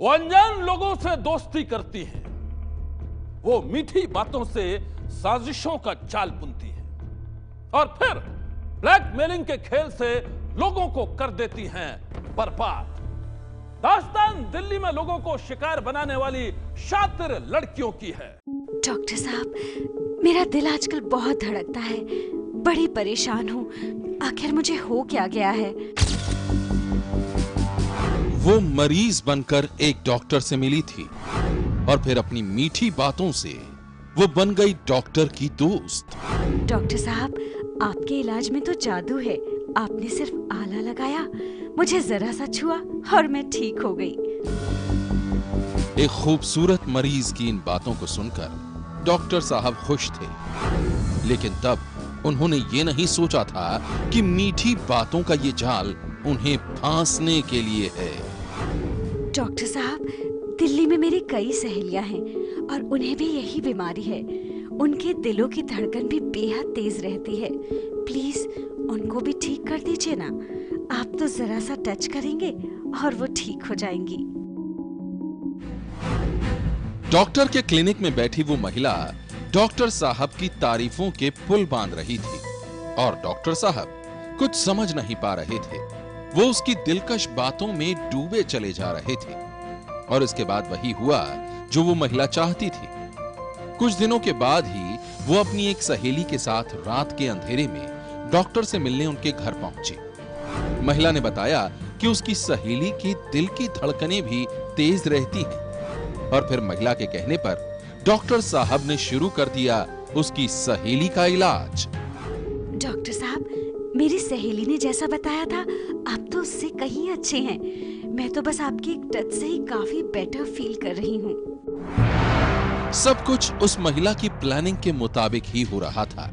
वो अनजान लोगों से दोस्ती करती हैं, वो मीठी बातों से साजिशों का जाल बुनती है और फिर ब्लैकमेलिंग के खेल से लोगों को कर देती हैं बर्बाद। दास्तान दिल्ली में लोगों को शिकार बनाने वाली शातिर लड़कियों की है। डॉक्टर साहब, मेरा दिल आजकल बहुत धड़कता है, बड़ी परेशान हूँ। आखिर मुझे हो क्या गया है? वो मरीज बनकर एक डॉक्टर से मिली थी और फिर अपनी मीठी बातों से वो बन गई डॉक्टर की दोस्त। डॉक्टर साहब, आपके इलाज में तो जादू है। आपने सिर्फ आला लगाया, मुझे जरा सा छुआ और मैं ठीक हो गई। एक खूबसूरत मरीज की इन बातों को सुनकर डॉक्टर साहब खुश थे, लेकिन तब उन्होंने ये नहीं सोचा था कि मीठी बातों का ये जाल उन्हें फांसने के लिए है। डॉक्टर साहब, दिल्ली में मेरी कई सहेलियां हैं और उन्हें भी यही बीमारी है। उनके दिलों की धड़कन भी बेहद तेज रहती है। प्लीज उनको भी ठीक कर दीजिए ना। आप तो जरा सा टच करेंगे और वो ठीक हो जाएंगी। डॉक्टर के क्लिनिक में बैठी वो महिला डॉक्टर साहब की तारीफों के पुल बांध रही थी और डॉक्टर साहब कुछ समझ नहीं पा रहे थे। वो उसकी दिलकश बातों में डूबे चले जा रहे थे और इसके बाद वही हुआ जो वो महिला चाहती थी। कुछ दिनों के बाद ही वो अपनी एक सहेली के साथ रात के अंधेरे में डॉक्टर से मिलने उनके घर पहुंची। महिला ने बताया कि उसकी सहेली की दिल की धड़कनें भी तेज रहती हैं और फिर महिला के कहने पर डॉक्टर साहब ने शुरू कर दिया उसकी सहेली का इलाज। डॉक्टर साहब, मेरी सहेली ने जैसा बताया था, आप तो उससे कहीं अच्छे हैं। मैं तो बस आपकी एक टच से ही काफी बेटर फील कर रही हूँ। सब कुछ उस महिला की प्लानिंग के मुताबिक ही हो रहा था।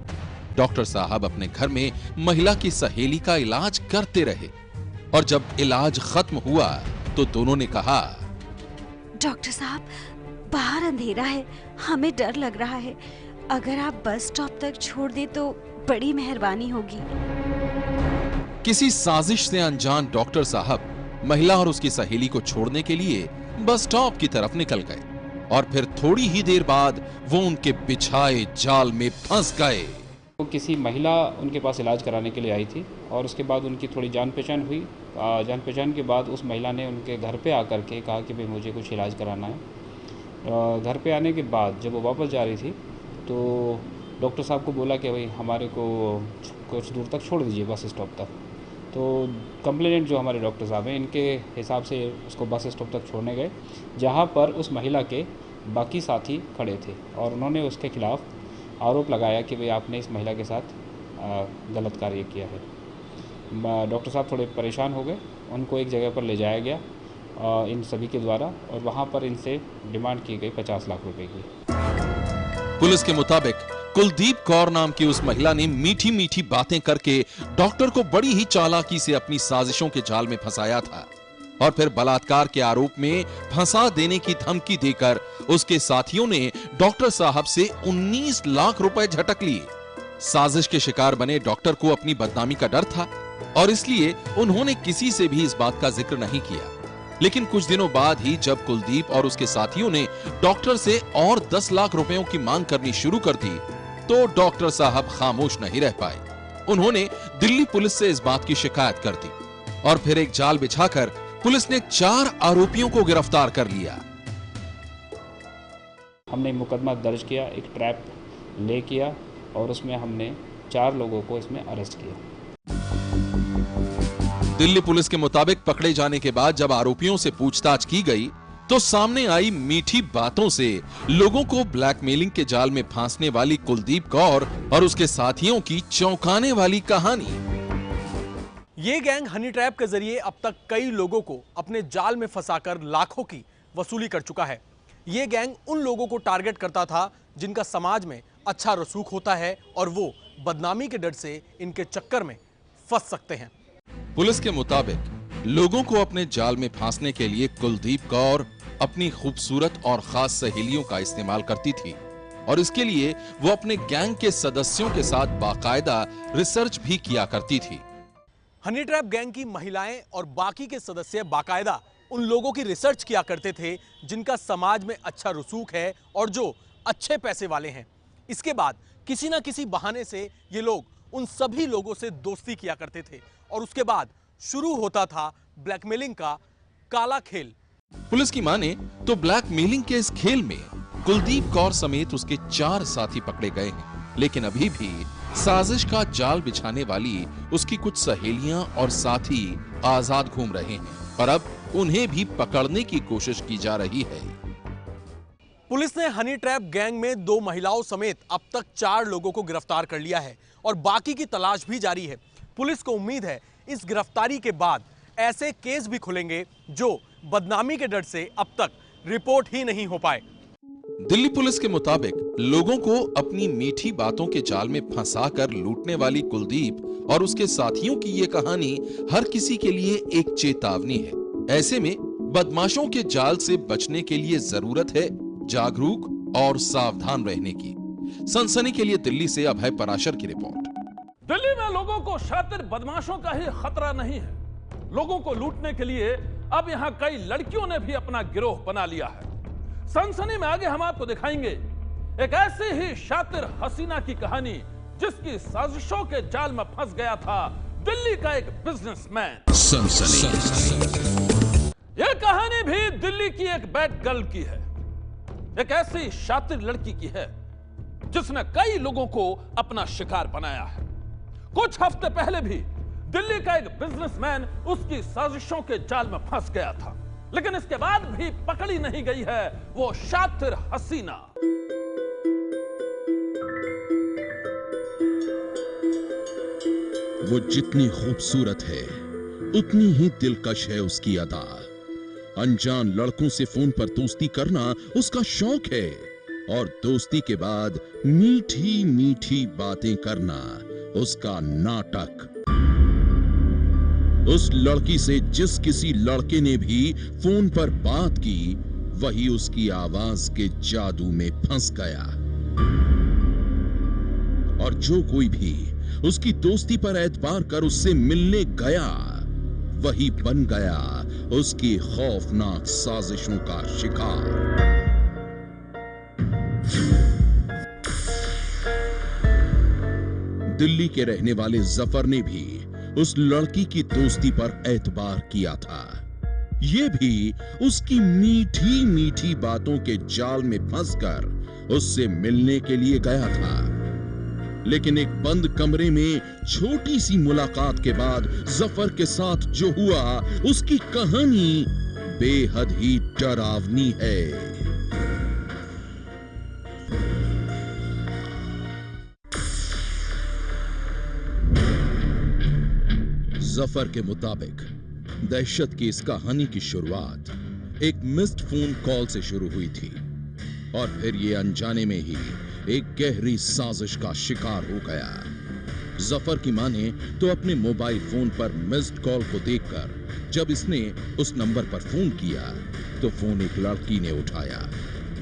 डॉक्टर साहब अपने घर में महिला की सहेली का इलाज करते रहे और जब इलाज खत्म हुआ तो दोनों ने कहा, डॉक्टर साहब, बाहर अंधेरा है, हमें डर लग रहा है। अगर आप बस स्टॉप तक छोड़ दे तो बड़ी मेहरबानी होगी। किसी साजिश से अनजान डॉक्टर साहब महिला और उसकी सहेली को छोड़ने के लिए बस स्टॉप की तरफ निकल गए और फिर थोड़ी ही देर बाद वो उनके बिछाए जाल में फंस गए। तो किसी महिला उनके पास इलाज कराने के लिए आई थी और उसके बाद उनकी थोड़ी जान पहचान हुई। जान पहचान के बाद उस महिला ने उनके घर पे आकर के कहा कि भाई मुझे कुछ इलाज कराना है। घर पे आने के बाद जब वो वापस जा रही थी तो डॉक्टर साहब को बोला कि भाई हमारे को कुछ दूर तक छोड़ दीजिए, बस स्टॉप तक। तो कंप्लेनेंट जो हमारे डॉक्टर साहब हैं, इनके हिसाब से उसको बस स्टॉप तक छोड़ने गए, जहाँ पर उस महिला के बाकी साथी खड़े थे और उन्होंने उसके खिलाफ आरोप लगाया कि भाई आपने इस महिला के साथ गलत कार्य किया है। डॉक्टर साहब थोड़े परेशान हो गए, उनको एक जगह पर ले जाया गया इन सभी के द्वारा और वहाँ पर इनसे डिमांड की गई 50 लाख रुपए की। पुलिस के मुताबिक कुलदीप कौर नाम की उस महिला ने मीठी मीठी बातें करके डॉक्टर को बड़ी ही चालाकी से अपनी साजिशों के जाल में फंसाया था और फिर बलात्कार के आरोप में फंसा देने की धमकी देकर उसके साथियों ने डॉक्टर साहब से 19 लाख रुपए झटक लिए। साजिश के शिकार बने डॉक्टर को अपनी बदनामी का डर था और इसलिए उन्होंने किसी से भी इस बात का जिक्र नहीं किया। लेकिन कुछ दिनों बाद ही जब कुलदीप और उसके साथियों ने डॉक्टर से और 10 लाख रुपयों की मांग करनी शुरू कर दी तो डॉक्टर साहब खामोश नहीं रह पाए। उन्होंने दिल्ली पुलिस से इस बात की शिकायत कर दी और फिर एक जाल बिछाकर पुलिस ने 4 आरोपियों को गिरफ्तार कर लिया। हमने मुकदमा दर्ज किया, एक ट्रैप ले किया और उसमें हमने 4 लोगों को इसमें अरेस्ट किया। दिल्ली पुलिस के मुताबिक पकड़े जाने के बाद जब आरोपियों से पूछताछ की गई तो सामने आई मीठी बातों से लोगों को ब्लैकमेलिंग के जाल में फांसने वाली कुलदीप कौर और उसके साथियों की चौंकाने वाली कहानी। ये गैंग हनी ट्रैप के जरिए अब तक कई लोगों को अपने जाल में फंसाकर लाखों की वसूली कर चुका है। ये गैंग उन लोगों को टारगेट करता था जिनका समाज में अच्छा रसूख होता है और वो बदनामी के डर से इनके चक्कर में फंस सकते हैं। पुलिस के मुताबिक लोगों को अपने जाल में फांसने के लिए कुलदीप कौर अपनी खूबसूरत और खास सहेलियों का इस्तेमाल करती थी और इसके लिए वो अपने गैंग के सदस्यों के साथ बाकायदा रिसर्च भी किया करती थी। हनी ट्रैप गैंग की महिलाएं और बाकी के सदस्य बाकायदा उन लोगों की रिसर्च किया करते थे जिनका समाज में अच्छा रसूख है और जो अच्छे पैसे वाले हैं। इसके बाद किसी ना किसी बहाने से ये लोग उन सभी लोगों से दोस्ती किया करते थे और उसके बाद शुरू होता था ब्लैकमेलिंग का काला खेल। पुलिस की माने तो ब्लैकमेलिंग के इस खेल में कुलदीप कौर समेत उसके 4 साथी पकड़े गए हैं, लेकिन अभी भी साजिश का जाल बिछाने वाली उसकी कुछ सहेलियां और साथी आजाद घूम रहे हैं और अब उन्हें भी पकड़ने की कोशिश की जा रही है। पुलिस ने हनी ट्रैप गैंग में 2 महिलाओं समेत अब तक 4 लोगों को गिरफ्तार कर लिया है और बाकी की तलाश भी जारी है। पुलिस को उम्मीद है इस गिरफ्तारी के बाद ऐसे केस भी खुलेंगे जो बदनामी के डर से अब तक रिपोर्ट ही नहीं हो पाए। दिल्ली पुलिस के मुताबिक लोगों को अपनी मीठी बातों के जाल में फंसाकर लूटने वाली कुलदीप और उसके साथियों की ये कहानी हर किसी के लिए एक चेतावनी है। ऐसे में बदमाशों के जाल से बचने के लिए जरूरत है जागरूक और सावधान रहने की। सनसनी के लिए दिल्ली से अभय पराशर की रिपोर्ट। दिल्ली में लोगों को शातिर बदमाशों का ही खतरा नहीं है। लोगों को लूटने के लिए अब यहां कई लड़कियों ने भी अपना गिरोह बना लिया है। सनसनी में आगे हम आपको दिखाएंगे एक ऐसी ही शातिर हसीना की कहानी जिसकी साजिशों के जाल में फंस गया था दिल्ली का एक बिजनेसमैन। यह कहानी भी दिल्ली की एक बैड गर्ल की है। एक ऐसी शातिर लड़की की है जिसने कई लोगों को अपना शिकार बनाया है। कुछ हफ्ते पहले भी दिल्ली का एक बिजनेसमैन उसकी साजिशों के जाल में फंस गया था, लेकिन इसके बाद भी पकड़ी नहीं गई है वो शातिर हसीना। वो जितनी खूबसूरत है उतनी ही दिलकश है उसकी अदा। अनजान लड़कों से फोन पर दोस्ती करना उसका शौक है और दोस्ती के बाद मीठी मीठी बातें करना उसका नाटक। उस लड़की से जिस किसी लड़के ने भी फोन पर बात की वही उसकी आवाज के जादू में फंस गया और जो कोई भी उसकी दोस्ती पर एतबार कर उससे मिलने गया वही बन गया उसकी खौफनाक साजिशों का शिकार। दिल्ली के रहने वाले जफर ने भी उस लड़की की दोस्ती पर एतबार किया था। ये भी उसकी मीठी मीठी बातों के जाल में फंसकर उससे मिलने के लिए गया था, लेकिन एक बंद कमरे में छोटी सी मुलाकात के बाद जफर के साथ जो हुआ उसकी कहानी बेहद ही डरावनी है। जफर के मुताबिक दहशत की इस कहानी की शुरुआत एक मिस्ड फोन कॉल से शुरू हुई थी और फिर ये अनजाने में ही एक गहरी साजिश का शिकार हो गया। जफर की माने तो अपने मोबाइल फोन पर मिस्ड कॉल को देखकर जब इसने उस नंबर पर फोन किया तो फोन एक लड़की ने उठाया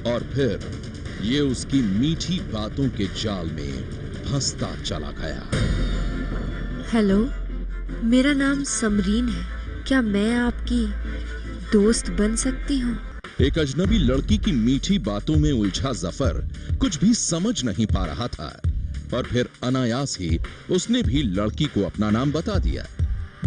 और फिर ये उसकी मीठी बातों के जाल में फंसता चला गया। हेलो, मेरा नाम समरीन है। क्या मैं आपकी दोस्त बन सकती हूँ? एक अजनबी लड़की की मीठी बातों में उलझा जफर कुछ भी समझ नहीं पा रहा था और फिर अनायास ही उसने भी लड़की को अपना नाम बता दिया।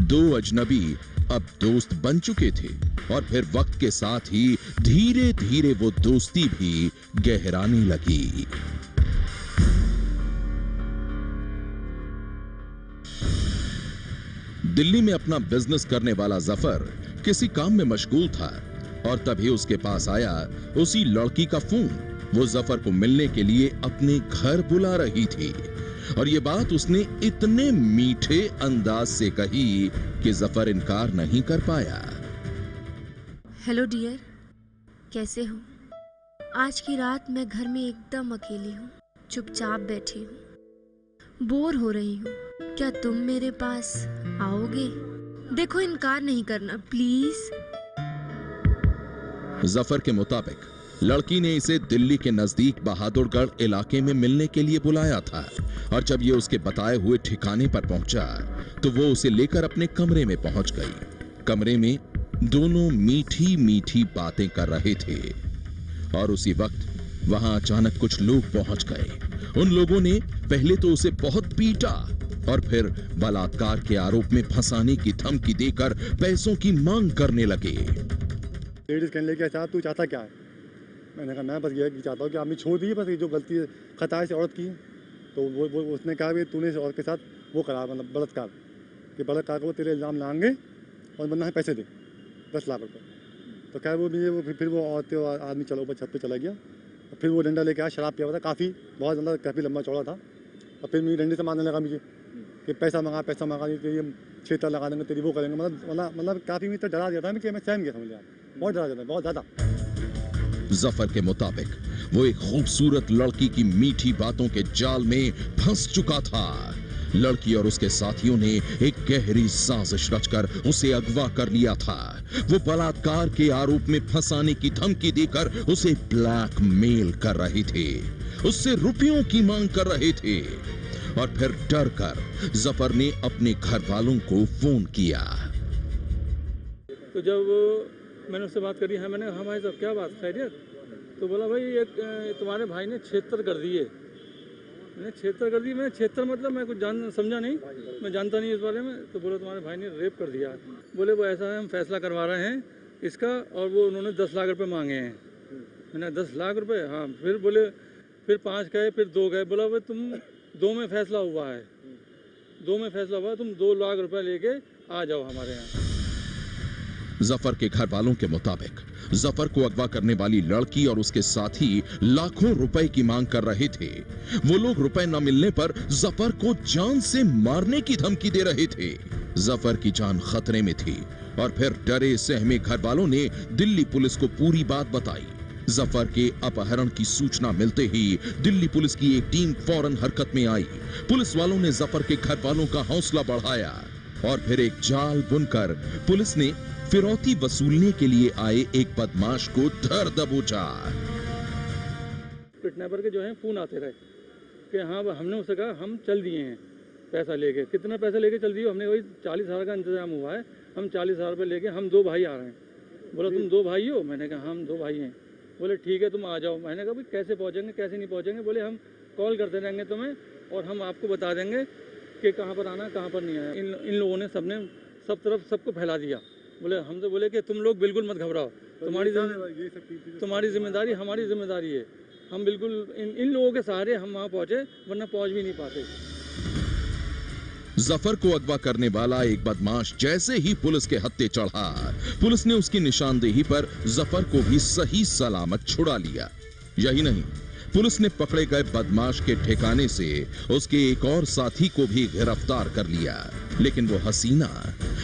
2 अजनबी अब दोस्त बन चुके थे और फिर वक्त के साथ ही धीरे धीरे वो दोस्ती भी गहराने लगी। दिल्ली में अपना बिजनेस करने वाला जफर किसी काम में मशगूल था और तभी उसके पास आया उसी लड़की का फोन। वो जफर को मिलने के लिए अपने घर बुला रही थी और ये बात उसने इतने मीठे अंदाज से कही कि जफर इनकार नहीं कर पाया। हेलो डियर, कैसे हो? आज की रात मैं घर में एकदम अकेली हूँ, चुपचाप बैठी हूँ, बोर हो रही हूँ। क्या तुम मेरे पास आओगे? देखो, इनकार नहीं करना प्लीज। जफर के मुताबिक लड़की ने इसे दिल्ली के नजदीक बहादुरगढ़ इलाके में मिलने के लिए बुलाया था और जब ये उसके बताए हुए ठिकाने पर पहुंचा तो वो उसे लेकर अपने कमरे में पहुंच गई। कमरे में दोनों मीठी मीठी बातें कर रहे थे और उसी वक्त वहां अचानक कुछ लोग पहुंच गए। उन लोगों ने पहले तो उसे बहुत पीटा और फिर बलात्कार के आरोप में फंसाने की धमकी देकर पैसों की मांग करने लगे। लेडीज कहने लगी अच्छा तू चाहता क्या है? मैंने कहा मैं बस ये चाहता हूँ कि आदमी छोड़ दिए, बस ये जो गलती खता है औरत की। तो वो उसने कहा कि तूने इस औरत के साथ वो करा, मतलब बलात्कार, कि बलात्कार को तेरे इल्ज़ाम लाएंगे और वरना पैसे दे 10 लाख रुपए। तो क्या वो फिर वो औरत आदमी चला ऊपर छत पे चला गया और फिर वो डंडा लेके आया, शराब पिया हुआ था, बहुत ज़्यादा काफ़ी लंबा चौड़ा था। और फिर मुझे डंडे से मारने लगा मुझे कि पैसा मंगा तेरी छेतर लगा देंगे, तेरी वो करेंगे, मतलब काफ़ी मुझे डरा दिया था कि मैं सहन गया, समझ लिया, बहुत डरा दिया था, बहुत ज़्यादा। जफर के मुताबिक वो एक खूबसूरत लड़की की मीठी बातों के जाल में फंस चुका था। लड़की और उसके साथियों ने एक गहरी साजिश रचकर उसे अगवा कर लिया था। वो बलात्कार के आरोप में फंसाने की धमकी देकर उसे ब्लैकमेल कर रहे थे, उससे रुपयों की मांग कर रहे थे और फिर डर कर जफर ने अपने घर वालों को फोन किया। तो जब मैंने उससे बात करी, हाँ मैंने कहा भाई साहब क्या बात खैरियत? तो बोला भाई एक तुम्हारे भाई ने 76 कर दिए। मैंने 76 कर दिए, मैंने 76 मतलब मैं कुछ समझा नहीं, मैं जानता नहीं इस बारे में। तो बोला तुम्हारे भाई ने रेप कर दिया। बोले वो ऐसा है, हम फैसला करवा रहे हैं इसका, और वो उन्होंने 10 लाख रुपए मांगे हैं। मैंने 10 लाख रुपए? हाँ। फिर बोले फिर 5 गए, फिर 2 गए। बोला भाई तुम 2 में फैसला हुआ है, 2 में फैसला हुआ है, तुम 2 लाख रुपए लेके आ जाओ हमारे यहाँ। जफर के घर वालों के मुताबिक जफर को अगवा करने वाली लड़की और उसके साथी लाखों रुपए की मांग कर रहे थे। वो लोग रुपए न मिलने पर जफर को जान से मारने की धमकी दे रहे थे। जफर की जान खतरे में थी और फिर डरे सहमे घर वालों ने दिल्ली पुलिस को पूरी बात बताई। जफर के अपहरण की सूचना मिलते ही दिल्ली पुलिस की एक टीम फौरन हरकत में आई। पुलिस वालों ने जफर के घर वालों का हौसला बढ़ाया और फिर एक जाल बुनकर पुलिस ने फिरौती वसूलने के लिए आए एक बदमाश को धर दबोचा। किडनैपर के जो है फोन आते रहे कि हाँ हमने उससे कहा हम चल दिए हैं पैसा लेके। कितना पैसा लेके चल दिए? हमने वही 40,000 का इंतजाम हुआ है, हम 40,000 रुपये लेके, हम 2 भाई आ रहे हैं। बोला तुम 2 भाई हो? मैंने कहा हम 2 भाई हैं। बोले ठीक है तुम आ जाओ। मैंने कहा भाई कैसे पहुँचेंगे कैसे नहीं पहुँचेंगे? बोले हम कॉल करते रहेंगे तुम्हें और हम आपको बता देंगे कि कहाँ पर आना कहाँ पर नहीं आना। इन लोगों ने सब तरफ सबको फैला दिया। बोले हमसे बोले कि तुम लोग बिल्कुल मत घबराओ, तुम्हारी जिम्मेदारी हमारी जिम्मेदारी है। हम बिल्कुल इन लोगों के सहारे हम वहाँ पहुँचे, वरना पहुँच भी नहीं पाते। जफर को अगवा करने वाला एक बदमाश जैसे ही पुलिस के हत्थे चढ़ा, पुलिस ने उसकी निशानदेही पर जफर को भी सही सलामत छुड़ा लिया। यही नहीं, पुलिस ने पकड़े गए बदमाश के ठिकाने से उसके एक और साथी को भी गिरफ्तार कर लिया। लेकिन वो हसीना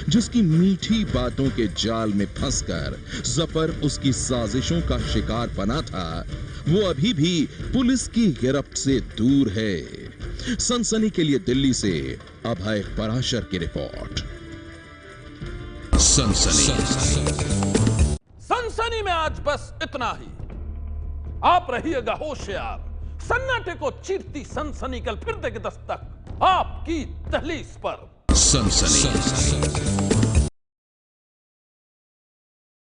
जिसकी मीठी बातों के जाल में फंसकर जफर उसकी साजिशों का शिकार बना था, वो अभी भी पुलिस की गिरफ्त से दूर है। सनसनी के लिए दिल्ली से अभय पराशर की रिपोर्ट। सनसनी में आज बस इतना ही। आप रहिएगा होशियार। सन्नाटे को चीरती सनसनी कल फिर देगी दस्तक आपकी दहलीज पर। सनसनी।